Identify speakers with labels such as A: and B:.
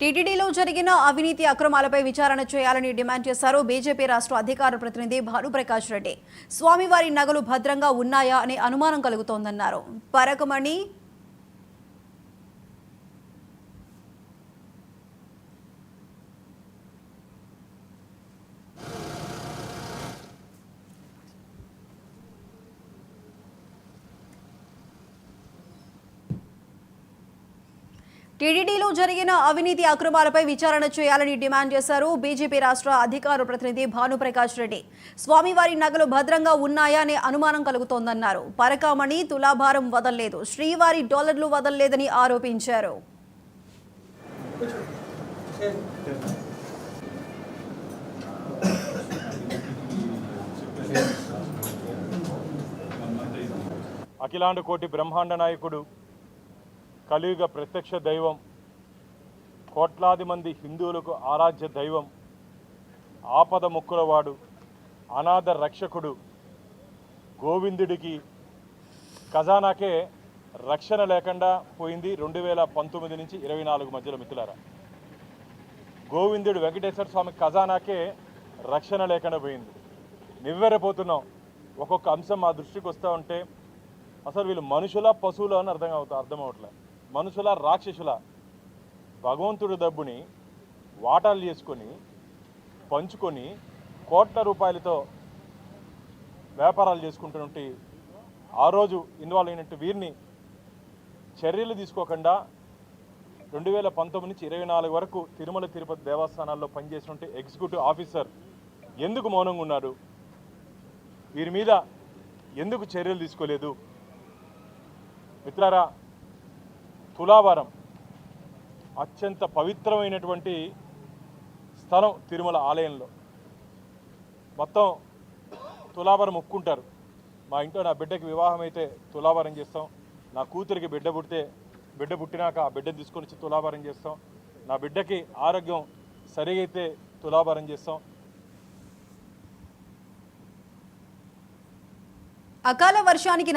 A: టీటీడీలో జరిగిన అవినీతి అక్రమాలపై విచారణ చేయాలని డిమాండ్ చేశారు బీజేపీ రాష్ట్ర అధికార ప్రతినిధి భానుప్రకాష్ రెడ్డి. స్వామివారి నగలు భద్రంగా ఉన్నాయా అనే అనుమానం కలుగుతోందన్నారు. పరకమణి టీటీడీలో జరిగిన అవినీతి అక్రమాలపై విచారణ చేయాలని డిమాండ్ చేశారు బీజేపీ రాష్ట్ర అధికార ప్రతినిధి భానుప్రకాష్ రెడ్డి. స్వామివారి నగలు భద్రంగా ఉన్నాయా అనే అనుమానం కలుగుతోందన్నారు. పరకామణి తులాభారం వదల్లేదు, శ్రీవారి డాలర్లు వదల్లేదని ఆరోపించారు.
B: అఖిలాండ కోటి బ్రహ్మాండ నాయకుడు, కలియుగ ప్రత్యక్ష దైవం, కోట్లాది మంది హిందువులకు ఆరాధ్య దైవం, ఆపద ముక్కులవాడు, అనాథ రక్షకుడు గోవిందుడికి ఖజానాకే రక్షణ లేకుండా పోయింది 2019 నుంచి 24 మధ్యలో. మిత్రులారా, గోవిందుడు వెంకటేశ్వర స్వామి ఖజానాకే రక్షణ లేకుండా పోయింది. నివ్వెరపోతున్నాం. ఒక్కొక్క అంశం మా దృష్టికి వస్తూ ఉంటే అసలు వీళ్ళు మనుషుల పశువుల అని అర్థం అవట్లే. మనుషుల రాక్షసుల. భగవంతుడి డబ్బుని వాటాలు చేసుకొని పంచుకొని కోట్ల రూపాయలతో వ్యాపారాలు చేసుకుంటున్నట్టు ఆ రోజు ఇన్వాల్వ్ అయినట్టు వీరిని చర్యలు తీసుకోకుండా 2019 నుంచి 24 వరకు తిరుమల తిరుపతి దేవస్థానాల్లో పనిచేసినట్టు ఎగ్జిక్యూటివ్ ఆఫీసర్ ఎందుకు మౌనంగా ఉన్నారు? వీరి మీద ఎందుకు చర్యలు తీసుకోలేదు? మిత్రులారా, తులాభారం అత్యంత పవిత్రమైనటువంటి స్థలం తిరుమల ఆలయంలో. మొత్తం తులాభారం మొక్కుంటారు. మా ఇంట్లో నా బిడ్డకి వివాహం అయితే తులాభారం చేస్తాం. నా కూతురికి బిడ్డ పుట్టినాక ఆ బిడ్డను తీసుకొని వచ్చి తులాభారం చేస్తాం. నా బిడ్డకి ఆరోగ్యం సరిగైతే తులాభారం చేస్తాం.
A: అకాల వర్షానికి